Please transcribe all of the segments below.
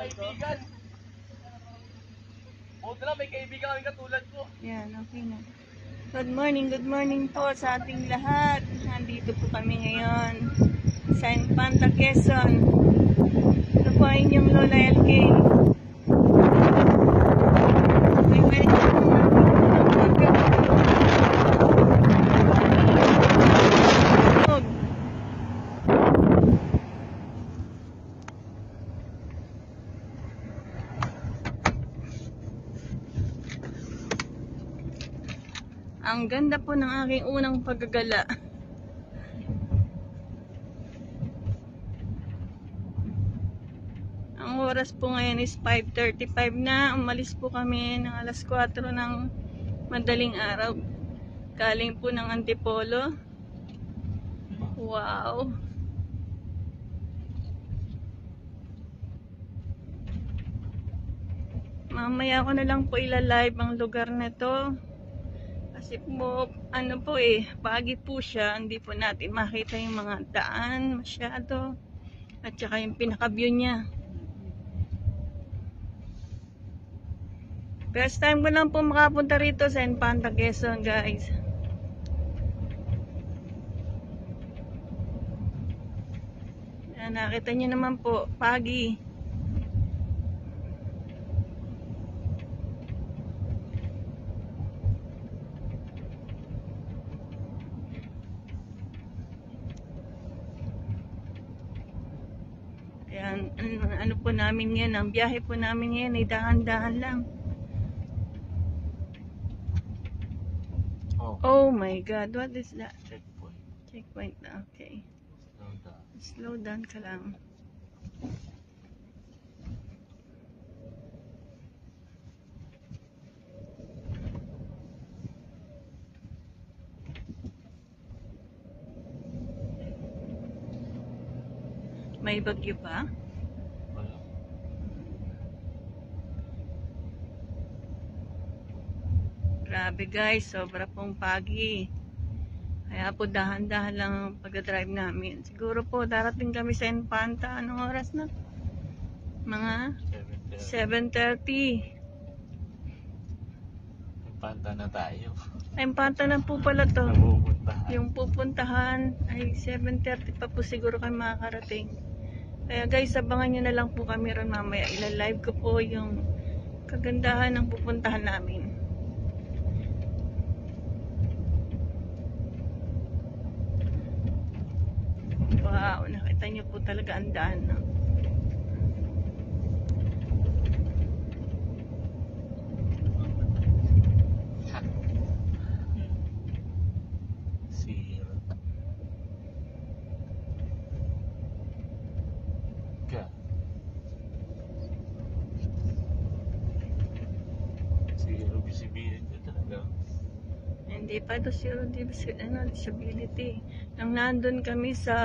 kaibigan. Buti lang may kaibigan kami katulad ko. Yan, okay na. Good morning po sa ating lahat. Nandito po kami ngayon sa Infanta, Quezon. Ito po ang inyong Lola LK. Ang ganda po ng aking unang paggagala. Ang oras po ngayon is 5:35 na. Umalis po kami ng alas 4 ng madaling araw. Galing po ng Antipolo. Wow! Mamaya ko na lang po ilalive ang lugar na to. Kasi po, ano po pagi po siya, hindi po natin makita yung mga daan masyado. At saka yung pinaka-view niya. First time ko lang po makapunta rito sa Infanta, Quezon, guys. Yan, nakita niyo naman po, pagi. Ayan, ano po namin ngayon, ang biyahe po namin ngayon ay dahan-dahan lang. Oh my God, what is that? Checkpoint. Checkpoint na, okay. Slow down. Slow down ka lang. May bagyo pa? Wala. Grabe guys, sobra pong pagi. Kaya po dahan-dahan lang ang pag-drive namin. Siguro po darating kami sa Infanta. Anong oras na? Mga 7:30. Infanta na tayo. Infanta na po pala to. Napupuntahan. Yung pupuntahan ay 7:30 pa po siguro kami makakarating. Kaya guys, abangan nyo na lang po kami ron mamaya. Ila-live ko po yung kagandahan ng pupuntahan namin. Wow, nakita nyo po talaga ang daan, no? Zero visibility talaga. Hindi pa ito zero disability. Nang nandun kami sa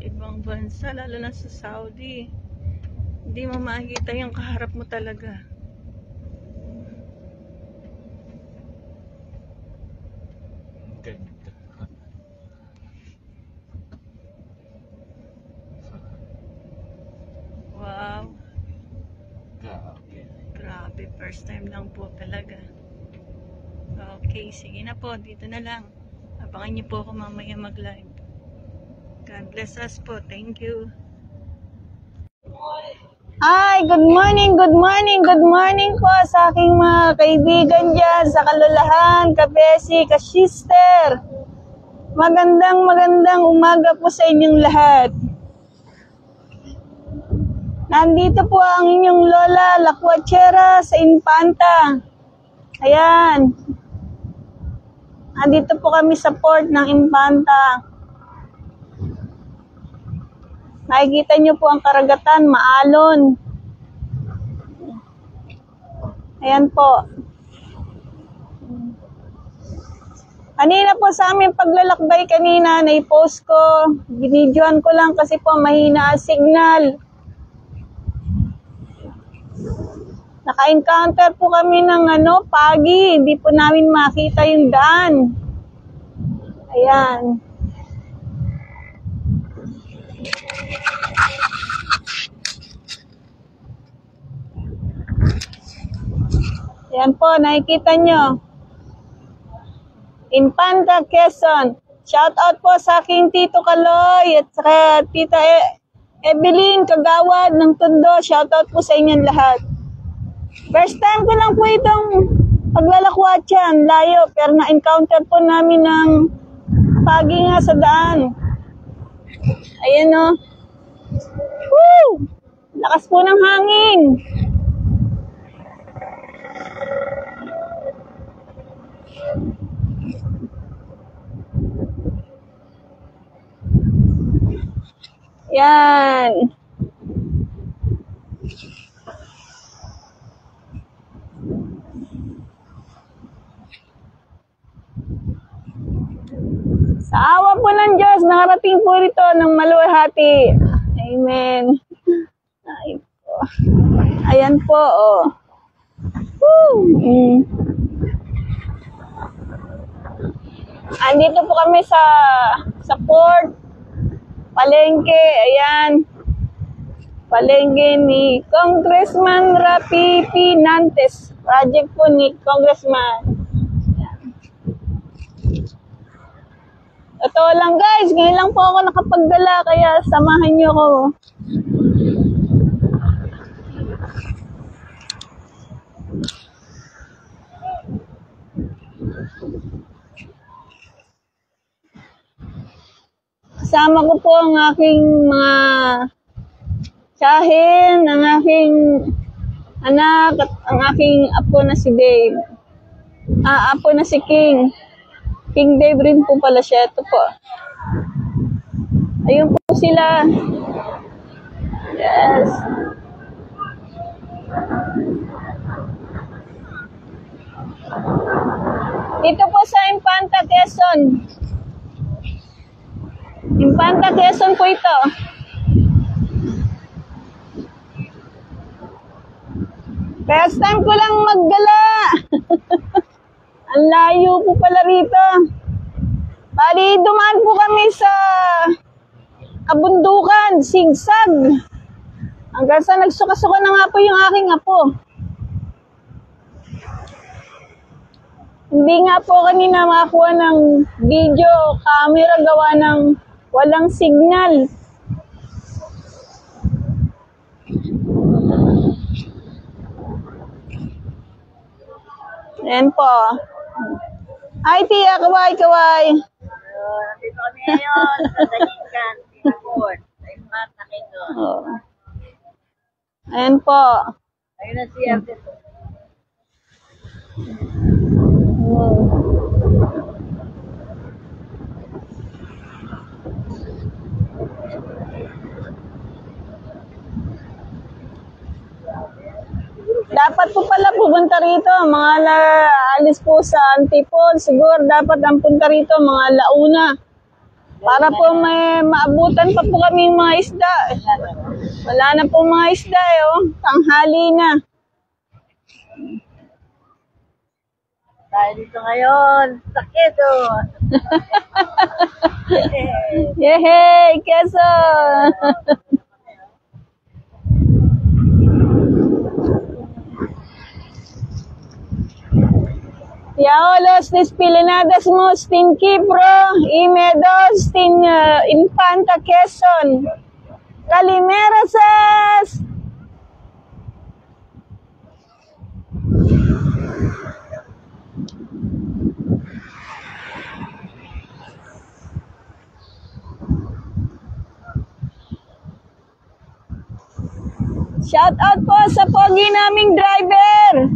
ibang bansa, lalo na sa Saudi, hindi mo makikita yung kaharap mo talaga. Ganda. Wow, Grabe. grabe, first time lang po talaga. Okay, sige na po, dito na lang. Abangan niyo po ako mamaya mag-live. God bless us po, thank you. Hi, good morning po sa aking mga kaibigan dyan, sa Kalulahan, Kabesi, Kasister. Magandang umaga po sa inyong lahat. Nandito po ang inyong Lola Lacuachera sa Infanta. Ayan. Nandito po kami sa port ng Infanta. Makikita nyo po ang karagatan, maalon. Ayan po. Kanina po sa aming paglalakbay kanina, na-post ko. Binidyohan ko lang kasi po mahina ang signal. Naka-encounter po kami ng pagi. Hindi po namin makita yung daan. Ayan. Ayan po, nakikita nyo. Infanta, Quezon. Shout out po sa aking Tito Kaloy at saka Tita Evelyn Kagawad ng Tondo. Shout out po sa inyong lahat. First time ko lang po itong paglalakwatsan, layo, pero na-encounter po namin ng pagi nga sa daan. Ayan o. Woo! Lakas po ng hangin. Yan. Sa awa po ng Diyos, nakarating po rito ng maluwalhati. Amen. Ay po. Ayan po, oh. Woo! Andito po kami sa Port Palengke. Ayan. Palengke ni Congressman Rapi P. Nantes. Project po ni Congressman. Ito lang guys, ngayon lang po ako nakapagdala kaya samahan niyo ko. Kasama ko po ang aking mga tiyahin, ang aking anak at ang aking apo na si Dave. Apo na si King. King Dave rin po pala siya. Ito po. Ayun po sila. Yes. Dito po sa Infanta, Quezon. Infanta, Quezon po ito. First time ko lang maggala. Ang layo po pala rito. Bali, dumaan po kami sa kabundukan, sigsag. Hanggang sa nagsuka-suka na nga po yung aking apo. Hindi nga po kanina makakuha ng video, camera, gawa ng walang signal. Ayan po. Hi, Tia. Kaway. Nandito kami ngayon sa Dahican, Pinaport. Sa Infanta, Quezon. Oh. Ayan po. Ayun na si Ate. Dapat po pala pupunta rito, mga alis po sa Antipol. Siguro dapat ang punta rito, mga launa. Para po may maabutan pa po kaming mga isda. Wala na po mga isda oh. Tanghali na. Tayo dito ngayon sa Quezon. Yehey! Quezon! Yaolos, Despilinadas mo, Stin Kipro, Imedos, Stin Infanta, Quezon. Kalimerasas! Shout out po sa pogi naming driver.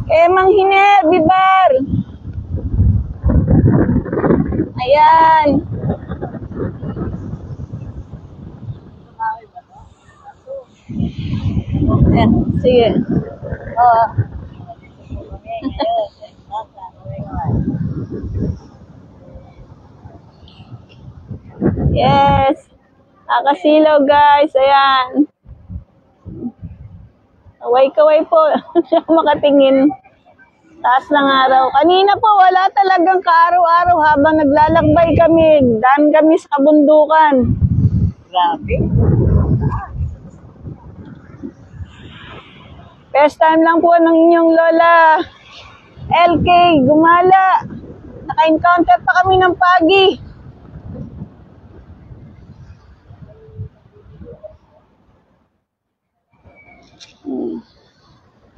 Kay Mang Hiner, Bibar. Ayan. Ayan, sige. Oo. Yes. Nakasilaw guys. Ayan. Kaway-kaway po. Siya makatingin. Taas ng araw. Kanina po, wala talagang kaaraw-araw habang naglalakbay kami. Daan kami sa kabundukan. Grabe. First time lang po ng inyong lola. LK, gumala. Naka-encounter pa kami ng pagi.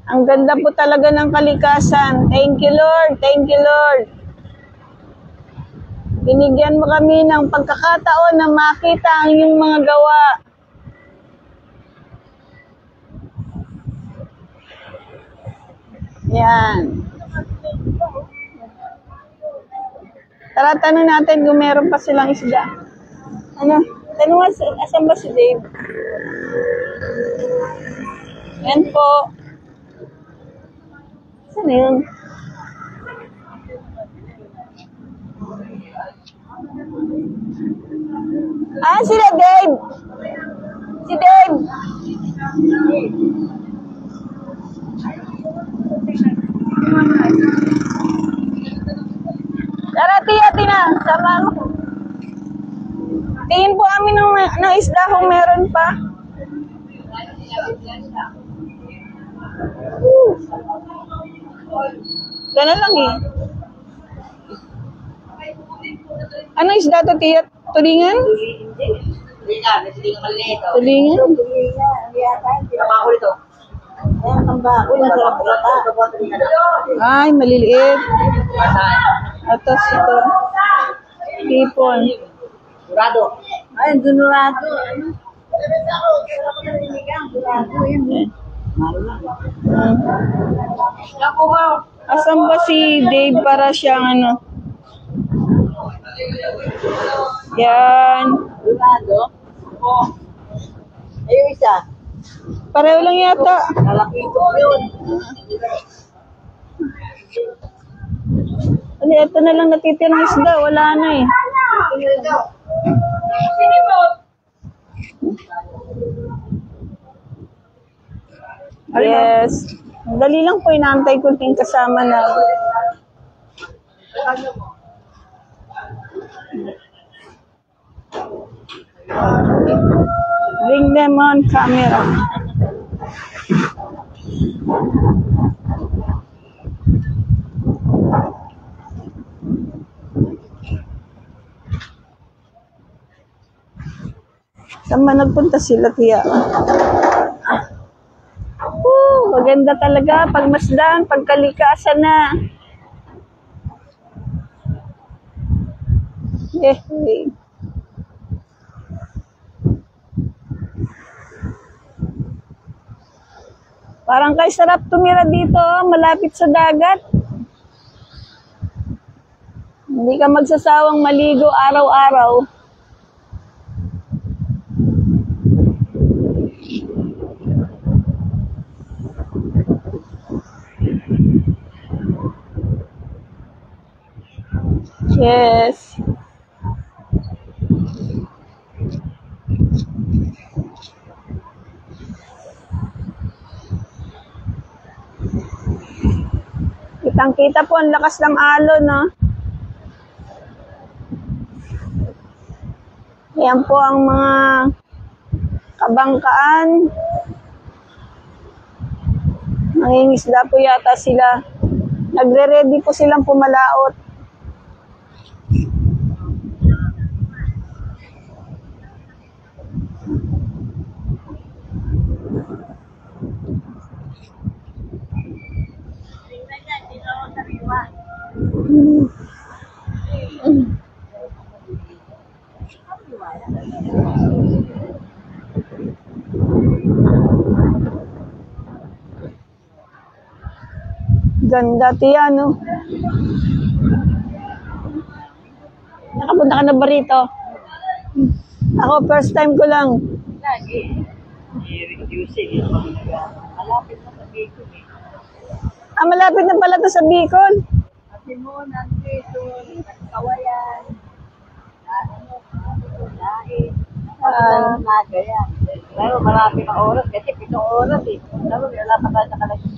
Ang ganda po talaga ng kalikasan. Thank you, Lord. Thank you, Lord. Binigyan mo kami ng pagkakataon na makita ang iyong mga gawa. Yan. Tara, tanong natin kung meron pa silang isda. Ano? Tanong nga, asan ba si Dave? Yan po. Saan yun? Ah, sila Dave. Si Dave. Tara, tiya, tina. Sama mo. Tingin po kami ng isda kung meron pa. Gana lang eh. Ano isda to, tiya? Tulingan? Tulingan maliit. Tulingan? Tambako ito. Ayan, tambako. Masarap ito. Ay, maliliit. Atas ito. Hipon. Durado. Ay, durado. Durado yun. Asan ba si Dave para siyang ano? Yan. Durado. Oo. Ayun isa. Pareho lang yata. Lalaki ito yun. Ano, ito na lang natitirang isda. Wala na eh. Yes. Dali lang po, inaantay ko yung kasama na. Bring them on camera. Saan ba nagpunta sila, tiya? Maganda talaga. Pagmasdan, pagkalikasan na. Eh. Parang kay sarap tumira dito, malapit sa dagat. Hindi ka magsasawang maligo araw-araw. Yes. Kitang-kita po ang lakas ng alon, no? Yan po ang mga kabangkaan. Nangingisda po yata sila. Nagre-ready po silang pumalaot. Ganda, tiya, no? Nakapunta ka na ba rito? Ako, first time ko lang. Lagi. I-reduce malapit na sa Bicol eh. Ah, malapit na pala to sa Bicol. Kasi mo, nandito, kawayan, lain, nagayan. Pero marami na oras, kasi 7 oras eh. Pero wala pa tayo sa kalagyan.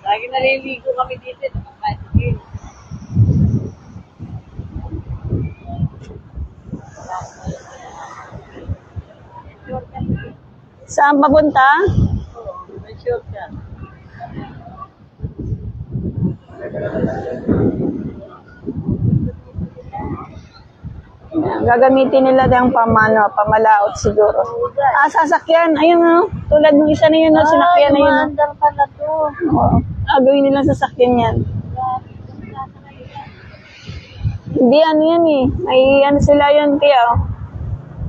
Lagi naliligo kami dito sa mga Saan papunta? May shortcut. Gagamitin nila yung pamalaot siguro. Sasakyan. Ayun tulad ng isa na yun, sinakyan na yun. Maandar pala to. Gawin nilang sasakyan yan. Hindi ano yan eh. May ano sila yun, tiya.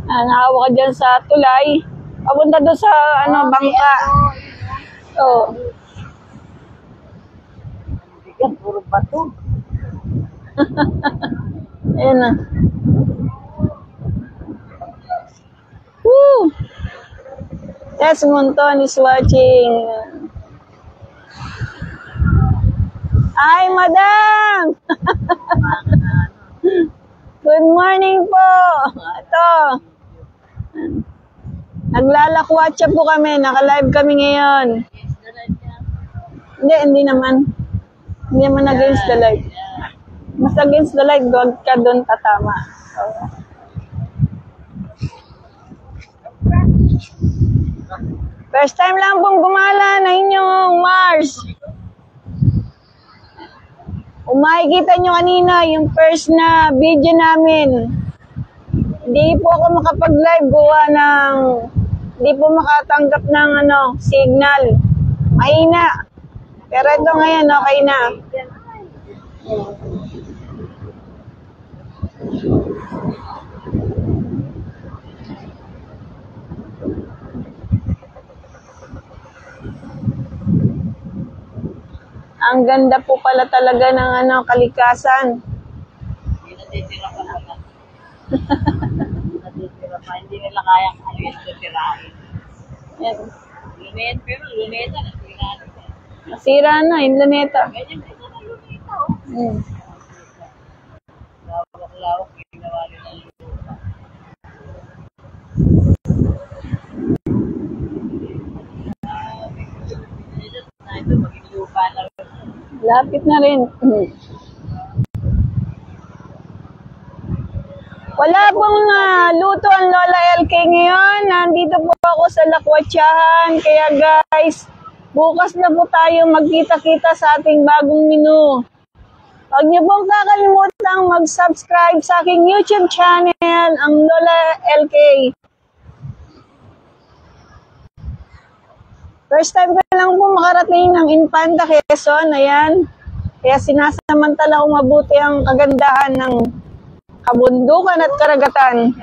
Nakawa ka dyan sa tulay. Papunta doon sa bangka. Oo. Yan, puro bato. Ayan na. Woo! Yes, Monton is watching. Ay, madam! Good morning po! Ito. Naglalakwatsa po kami. Naka-live kami ngayon. Hindi naman. Hindi naman against the light. Mas against the light, doon ka doon tatama. First time lang pong gumala na inyong Mars. Makikita nyo kanina yung first na video namin. Hindi po ako makapag-live gawa ng hindi po makatanggap ng signal. Mahina. Pero ito ngayon, okay na. Ang ganda po pala talaga ng kalikasan. Hindi natitira pa naman. Natitira pa. Hindi nila kayang yung titirahin. Yan. Luneta, pero luneta, natira. Nasira na yung luneta. Ganyan din na luneta, Lawak-lawak, ginawa nila yung lupa. Ito, maging lupa na. Lapit na rin. Wala pong luto ang Lola LK ngayon. Nandito po ako sa Lakwatsahan. Kaya guys, bukas na po tayo magkita-kita sa ating bagong menu. Huwag niyo pong kakalimutang mag-subscribe sa aking YouTube channel, ang Lola LK. First time ko lang po makarating ng Infanta, Quezon. Ayan. Kaya sinasamantala kong mabuti ang kagandahan ng kabundukan at karagatan.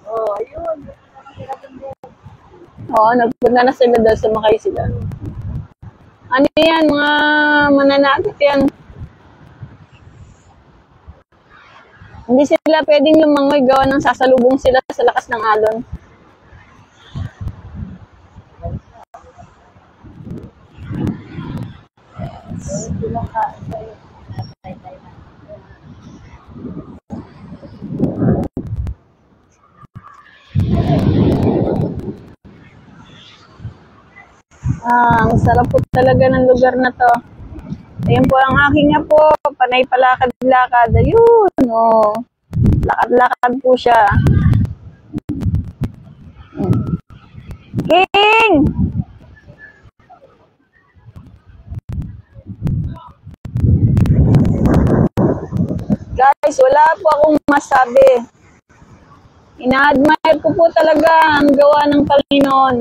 Ayun. Oo, nagpunta na sila doon, sumakay sila. Ano yan, mga mananakit yan. Hindi sila pwedeng lumangoy, gawa ng sasalubong sila sa lakas ng alon. Ang sarap po talaga ng lugar na to. Ayun po ang aking apo, panay palakad-lakad. Ayun, lakad-lakad po siya. King! Guys, wala po akong masabi. Ina-admire ko po talaga ang gawa ng Panginoon.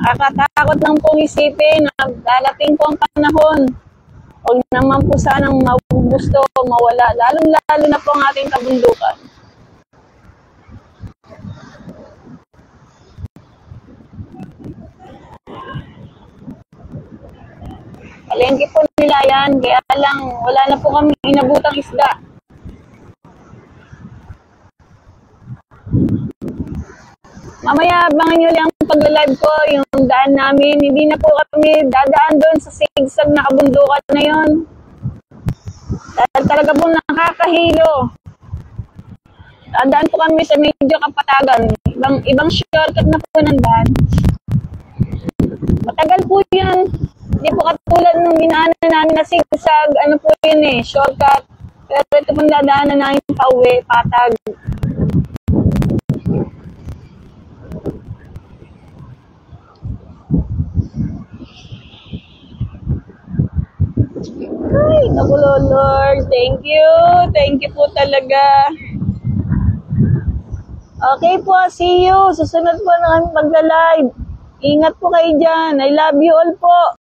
Nakakatakot lang pong isipin na darating po ang panahon. Huwag naman po sanang magugusto o mawala. Lalong-lalo na po ang ating kabundukan. Palengke po nila yan. Kaya lang, wala na po kami inabutang isda. Mamaya, abangan nyo lang pag-live ko, yung daan namin. Hindi na po kami dadaan doon sa sigsag na kabundukan na yon. Dahil talaga po nakakahilo. Dadaan po kami sa medyo kapatagan. Ibang shortcut na po ng daan. Matagal po yan. Hindi po katulad nung dinaanan namin na sigsag. sa, ano po yun eh, shortcut. Pero ito pong dadaanan namin pa uwi, Patag. Ay, naku Lord, thank you. Thank you po talaga. Okay po, see you. Susunod po na kami magla-live. Ingat po kayo dyan. I love you all po.